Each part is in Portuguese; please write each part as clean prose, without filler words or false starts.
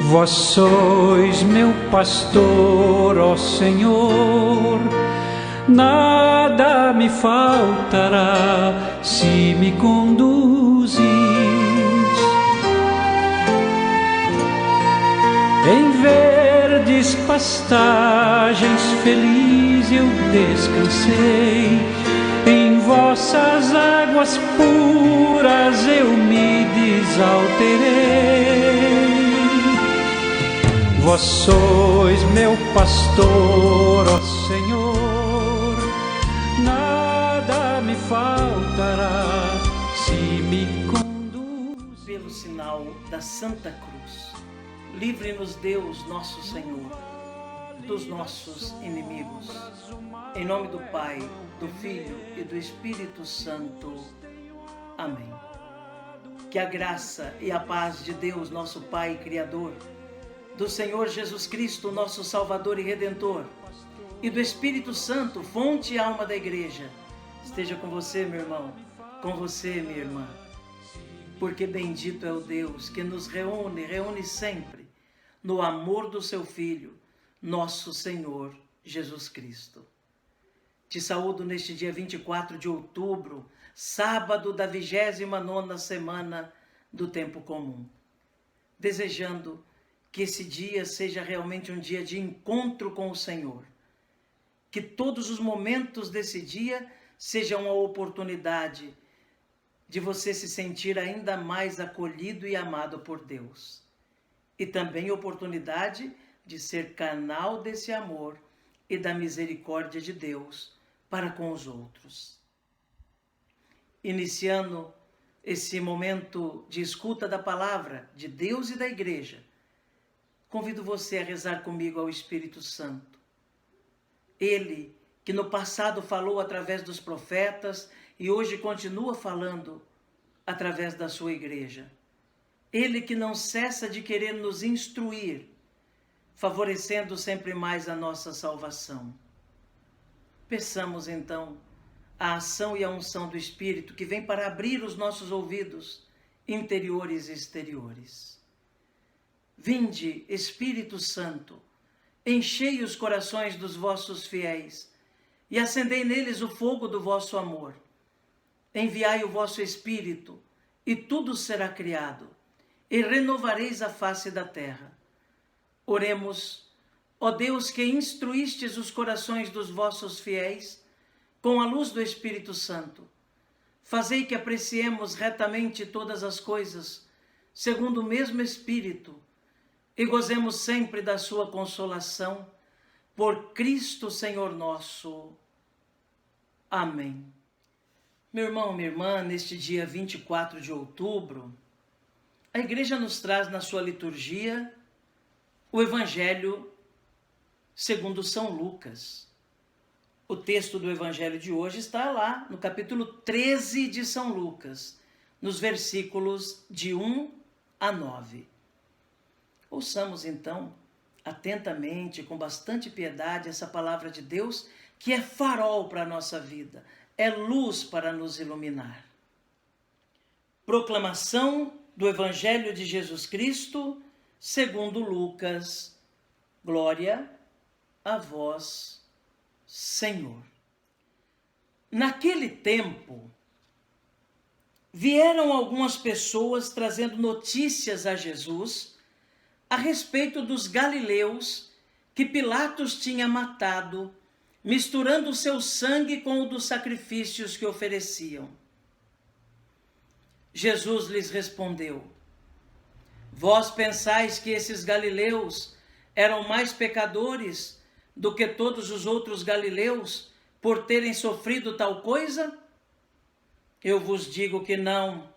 Vós sois meu pastor, ó Senhor, nada me faltará se me conduzis. Em verdes pastagens feliz eu descansei, em vossas águas puras eu me desalterei. Vós sois meu pastor, ó Senhor, nada me faltará se me conduz. Pelo sinal da Santa Cruz, livre-nos Deus nosso Senhor dos nossos inimigos. Em nome do Pai, do Filho e do Espírito Santo. Amém. Que a graça e a paz de Deus, nosso Pai e Criador, do Senhor Jesus Cristo, nosso Salvador e Redentor, e do Espírito Santo, fonte e alma da Igreja, esteja com você, meu irmão, com você, minha irmã. Porque bendito é o Deus que nos reúne sempre no amor do seu Filho, nosso Senhor Jesus Cristo. Te saúdo neste dia 24 de outubro, sábado da 29ª semana do tempo comum, desejando que esse dia seja realmente um dia de encontro com o Senhor. Que todos os momentos desse dia sejam uma oportunidade de você se sentir ainda mais acolhido e amado por Deus. E também oportunidade de ser canal desse amor e da misericórdia de Deus para com os outros. Iniciando esse momento de escuta da palavra de Deus e da Igreja, convido você a rezar comigo ao Espírito Santo. Ele, que no passado falou através dos profetas e hoje continua falando através da sua Igreja. Ele que não cessa de querer nos instruir, favorecendo sempre mais a nossa salvação. Peçamos então a ação e a unção do Espírito que vem para abrir os nossos ouvidos interiores e exteriores. Vinde, Espírito Santo, enchei os corações dos vossos fiéis e acendei neles o fogo do vosso amor. Enviai o vosso Espírito e tudo será criado e renovareis a face da terra. Oremos, ó Deus que instruístes os corações dos vossos fiéis com a luz do Espírito Santo. Fazei que apreciemos retamente todas as coisas, segundo o mesmo Espírito, e gozemos sempre da sua consolação, por Cristo Senhor nosso. Amém. Meu irmão, minha irmã, neste dia 24 de outubro, a Igreja nos traz na sua liturgia o Evangelho segundo São Lucas. O texto do Evangelho de hoje está lá no capítulo 13 de São Lucas, nos versículos de 1 a 9. Ouçamos então atentamente, com bastante piedade, essa palavra de Deus, que é farol para a nossa vida, é luz para nos iluminar. Proclamação do Evangelho de Jesus Cristo, segundo Lucas. Glória a vós, Senhor. Naquele tempo, vieram algumas pessoas trazendo notícias a Jesus a respeito dos galileus que Pilatos tinha matado, misturando o seu sangue com o dos sacrifícios que ofereciam. Jesus lhes respondeu: Vós pensais que esses galileus eram mais pecadores do que todos os outros galileus por terem sofrido tal coisa? Eu vos digo que não.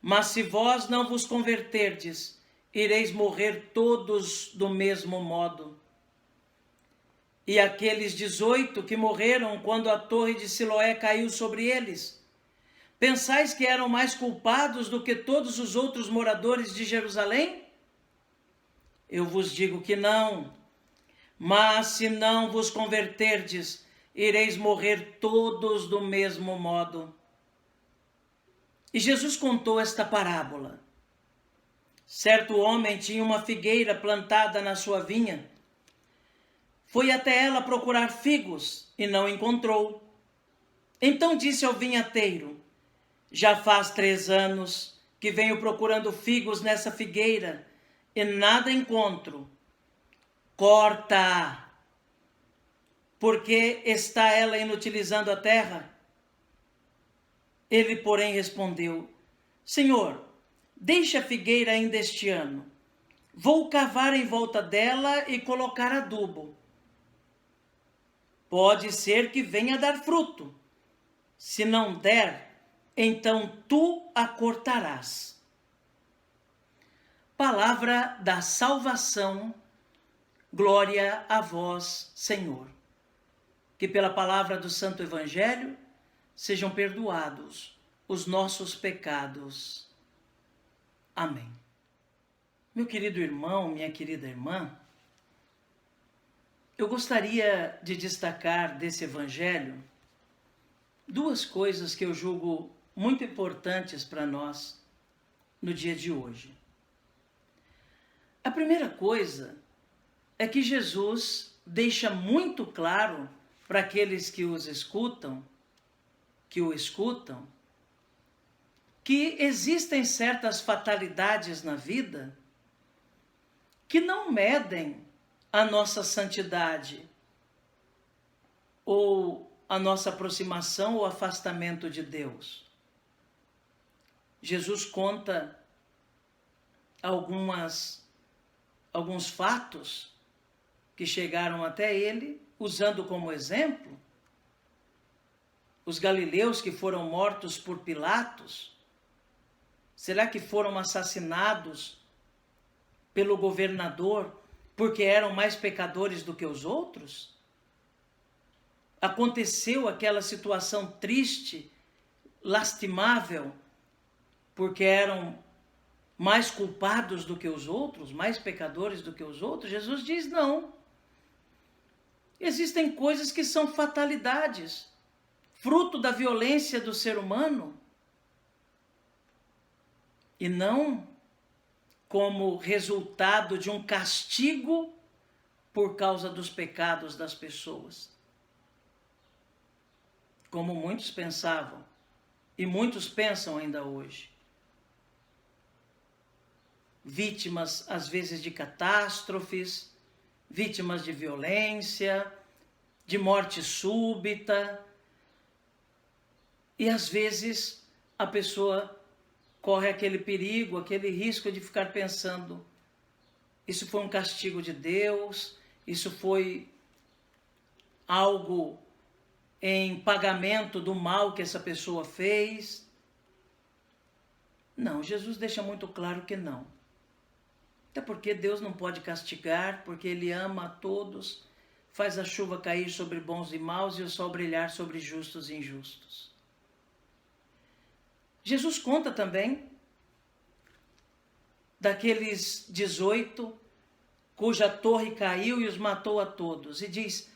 Mas se vós não vos converterdes, ireis morrer todos do mesmo modo. E aqueles 18 que morreram quando a torre de Siloé caiu sobre eles, pensais que eram mais culpados do que todos os outros moradores de Jerusalém? Eu vos digo que não. Mas se não vos converterdes, ireis morrer todos do mesmo modo. E Jesus contou esta parábola. Certo homem tinha uma figueira plantada na sua vinha. Foi até ela procurar figos e não encontrou. Então disse ao vinhateiro: já faz 3 anos que venho procurando figos nessa figueira e nada encontro. Corta-a, porque está ela inutilizando a terra? Ele, porém, respondeu: Senhor, deixa a figueira ainda este ano. Vou cavar em volta dela e colocar adubo. Pode ser que venha a dar fruto. Se não der, então tu a cortarás. Palavra da salvação. Glória a vós, Senhor. Que pela palavra do Santo Evangelho sejam perdoados os nossos pecados. Amém. Meu querido irmão, minha querida irmã, eu gostaria de destacar desse Evangelho 2 coisas que eu julgo muito importantes para nós no dia de hoje. A primeira coisa é que Jesus deixa muito claro para aqueles que o escutam, que existem certas fatalidades na vida que não medem a nossa santidade ou a nossa aproximação ou afastamento de Deus. Jesus conta alguns fatos que chegaram até ele, usando como exemplo os galileus que foram mortos por Pilatos. Será que foram assassinados pelo governador porque eram mais pecadores do que os outros? Aconteceu aquela situação triste, lastimável, porque eram mais culpados do que os outros, mais pecadores do que os outros? Jesus diz não. Existem coisas que são fatalidades, fruto da violência do ser humano, e não como resultado de um castigo por causa dos pecados das pessoas. Como muitos pensavam, e muitos pensam ainda hoje. Vítimas, às vezes, de catástrofes, vítimas de violência, de morte súbita. E às vezes a pessoa corre aquele perigo, aquele risco de ficar pensando: isso foi um castigo de Deus, isso foi algo em pagamento do mal que essa pessoa fez. Não, Jesus deixa muito claro que não. Até porque Deus não pode castigar, porque Ele ama a todos, faz a chuva cair sobre bons e maus e o sol brilhar sobre justos e injustos. Jesus conta também daqueles 18 cuja torre caiu e os matou a todos. E diz: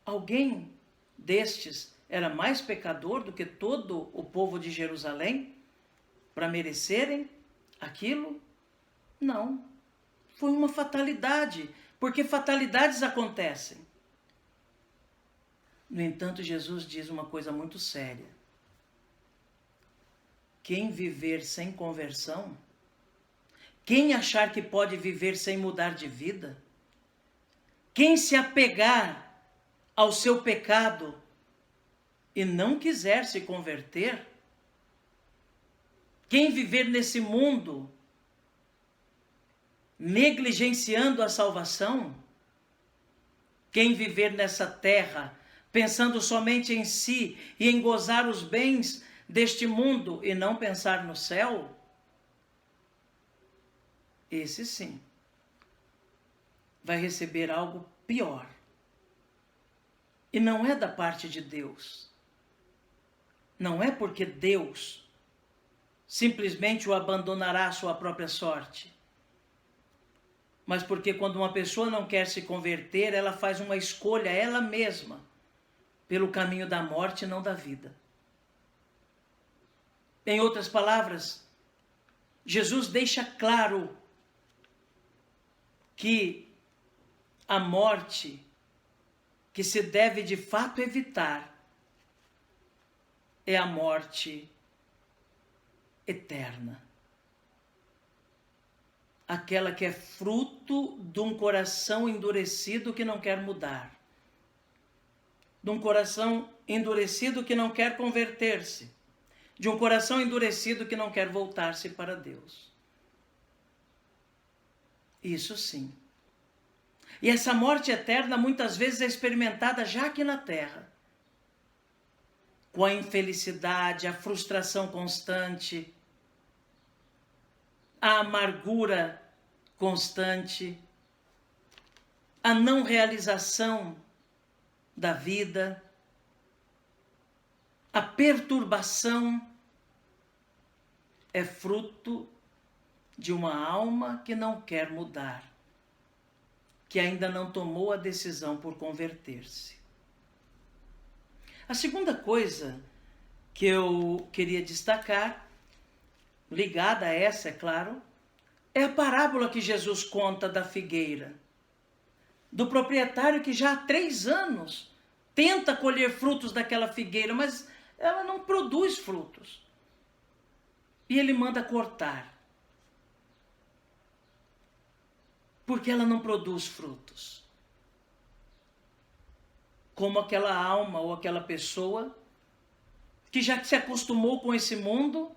alguém destes era mais pecador do que todo o povo de Jerusalém para merecerem aquilo? Não. Foi uma fatalidade, porque fatalidades acontecem. No entanto, Jesus diz uma coisa muito séria. Quem viver sem conversão, quem achar que pode viver sem mudar de vida, quem se apegar ao seu pecado e não quiser se converter, quem viver nesse mundo negligenciando a salvação, quem viver nessa terra pensando somente em si e em gozar os bens deste mundo e não pensar no céu, esse sim vai receber algo pior. E não é da parte de Deus. Não é porque Deus simplesmente o abandonará à sua própria sorte. Mas porque quando uma pessoa não quer se converter, ela faz uma escolha ela mesma pelo caminho da morte e não da vida. Em outras palavras, Jesus deixa claro que a morte que se deve de fato evitar é a morte eterna. Aquela que é fruto de um coração endurecido que não quer mudar. De um coração endurecido que não quer converter-se. De um coração endurecido que não quer voltar-se para Deus. Isso sim. E essa morte eterna muitas vezes é experimentada já aqui na terra. Com a infelicidade, a frustração constante, a amargura constante, a não realização da vida, a perturbação é fruto de uma alma que não quer mudar, que ainda não tomou a decisão por converter-se. A segunda coisa que eu queria destacar, ligada a essa, é claro, é a parábola que Jesus conta da figueira, do proprietário que já há 3 anos tenta colher frutos daquela figueira, mas ela não produz frutos. E ele manda cortar, porque ela não produz frutos. Como aquela alma ou aquela pessoa que já se acostumou com esse mundo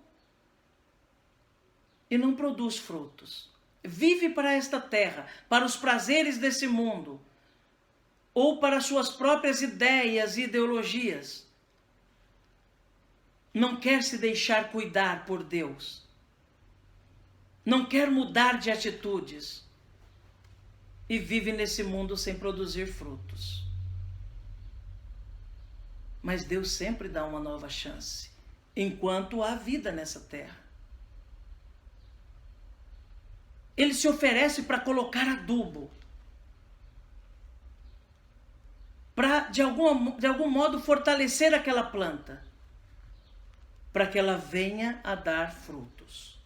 e não produz frutos. Vive para esta terra, para os prazeres desse mundo, ou para suas próprias ideias e ideologias. Não quer se deixar cuidar por Deus. Não quer mudar de atitudes. E vive nesse mundo sem produzir frutos. Mas Deus sempre dá uma nova chance, enquanto há vida nessa terra. Ele se oferece para colocar adubo, para de algum modo fortalecer aquela planta, para que ela venha a dar frutos.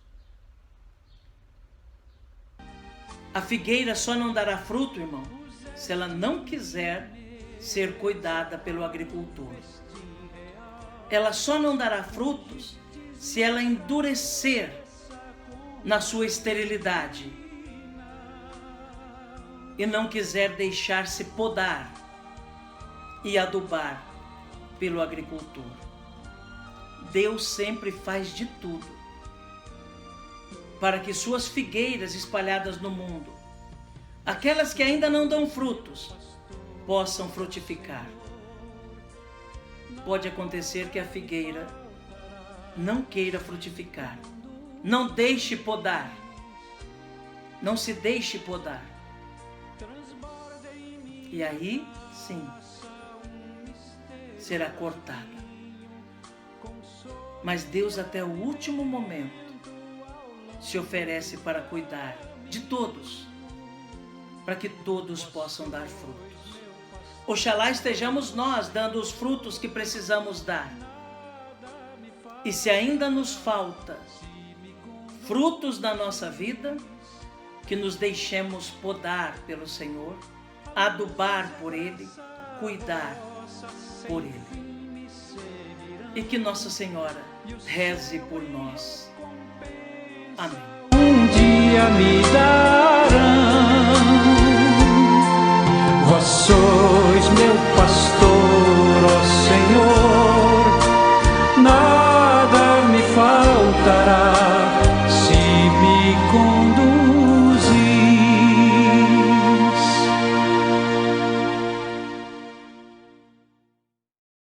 A figueira só não dará fruto, irmão, se ela não quiser ser cuidada pelo agricultor. Ela só não dará frutos se ela endurecer na sua esterilidade e não quiser deixar-se podar e adubar pelo agricultor. Deus sempre faz de tudo para que suas figueiras espalhadas no mundo, aquelas que ainda não dão frutos, possam frutificar. Pode acontecer que a figueira não queira frutificar. Não deixe podar. Não se deixe podar. E aí, sim, será cortada. Mas Deus, até o último momento, se oferece para cuidar de todos, para que todos possam dar frutos. Oxalá estejamos nós dando os frutos que precisamos dar. E se ainda nos falta frutos na nossa vida, que nos deixemos podar pelo Senhor, adubar por Ele, cuidar por Ele. E que Nossa Senhora reze por nós. Amém. Um dia me darão, vós sois meu pastor.